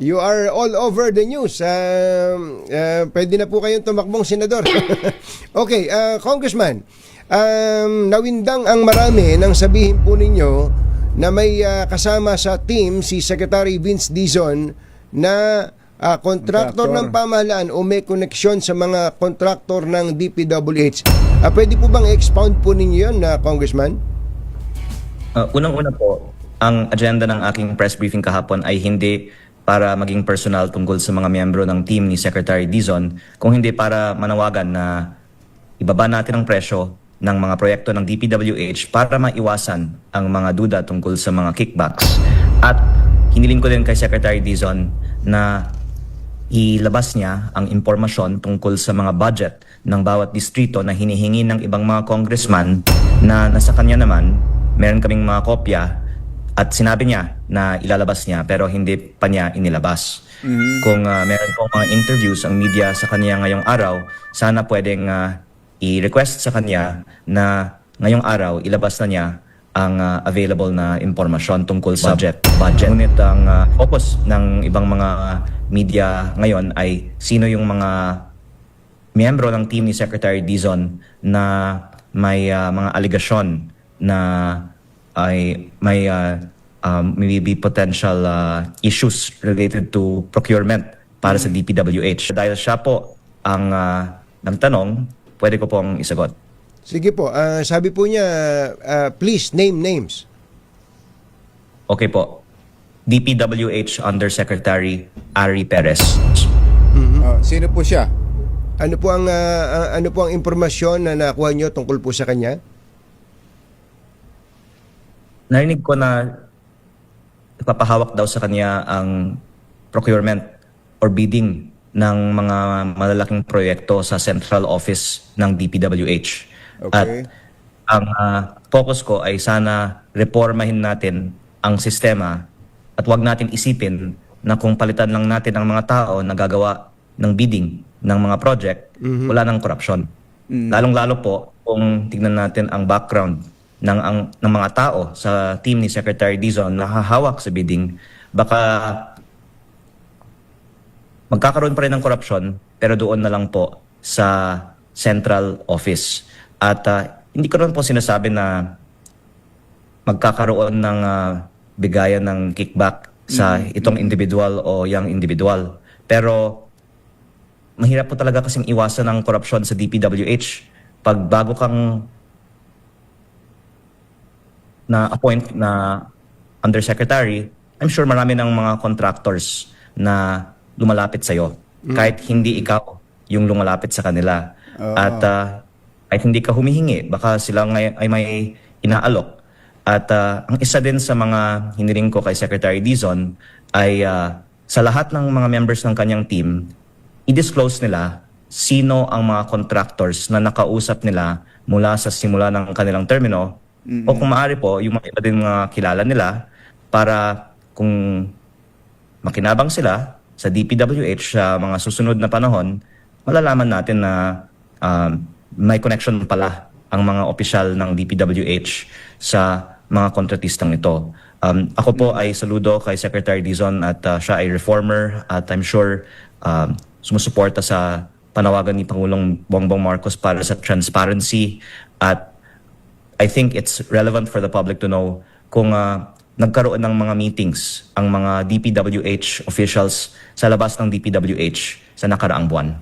You are all over the news. Pwede na po kayong tumakbong senador. Okay, Congressman, nawindang ang marami nang sabihin po ninyo na may kasama sa team si Secretary Vince Dizon na kontraktor ng pamahalaan o may koneksyon sa mga kontraktor ng DPWH. Pwede po bang expound po ninyo yun, Congressman? Unang-una po, ang agenda ng aking press briefing kahapon ay hindi para maging personal tungkol sa mga miyembro ng team ni Secretary Dizon, kung hindi para manawagan na ibaba natin ang presyo ng mga proyekto ng DPWH para maiwasan ang mga duda tungkol sa mga kickbacks. At hiniling ko din kay Secretary Dizon na ilabas niya ang impormasyon tungkol sa mga budget ng bawat distrito na hinihingi ng ibang mga congressman na nasa kanya naman, meron kaming mga kopya at sinabi niya na ilalabas niya pero hindi pa niya inilabas. Kung meron pong mga interviews ang media sa kanya ngayong araw, sana pwedeng i-request sa kanya na ngayong araw ilabas na niya ang available na impormasyon tungkol sa budget. Ngunit ang focus ng ibang mga media ngayon ay sino yung mga miyembro ng team ni Secretary Dizon na may mga aligasyon na ay may maybe potential issues related to procurement para sa DPWH. Dahil siya po ang nagtanong, pwede ko pong isagot. Sige po, sabi po niya, please name names. Okay po. DPWH Undersecretary Ari Perez. Sino po siya? Ano po ang impormasyon na nakuha niyo tungkol po sa kanya? Narinig ko na ipapahawak daw sa kanya ang procurement or bidding ng mga malalaking proyekto sa central office ng DPWH. Okay. At ang focus ko ay sana reformahin natin ang sistema at wag natin isipin na kung palitan lang natin ang mga tao na gagawa ng bidding ng mga project, wala nang korupsyon. Lalong-lalo po kung tignan natin ang background ng mga tao sa team ni Secretary Dizon na hahawak sa bidding, baka magkakaroon pa rin ng korupsyon pero doon na lang po sa central office. At hindi ko naman po sinasabi na magkakaroon ng bigayan ng kickback sa itong individual o yang individual. Pero mahirap po talaga kasing iwasan ng korupsyon sa DPWH. Pag bago kang na-appoint na undersecretary, I'm sure marami ng mga contractors na lumalapit sa'yo. Kahit hindi ikaw yung lumalapit sa kanila. At kahit hindi ka humihingi, baka sila ay may inaalok. At ang isa din sa mga hiniling ko kay Secretary Dizon ay sa lahat ng mga members ng kanyang team, i-disclose nila sino ang mga contractors na nakausap nila mula sa simula ng kanilang termino. O kung maaari po, yung mga iba din mga kilala nila para kung makinabang sila sa DPWH sa mga susunod na panahon, malalaman natin na may connection pala ang mga opisyal ng DPWH sa mga kontratistang ito. Ako po ay saludo kay Secretary Dizon at siya ay reformer at I'm sure sumusuporta sa panawagan ni Pangulong Bongbong Marcos para sa transparency at I think it's relevant for the public to know kung nagkaroon ng mga meetings ang mga DPWH officials sa labas ng DPWH sa nakaraang buwan.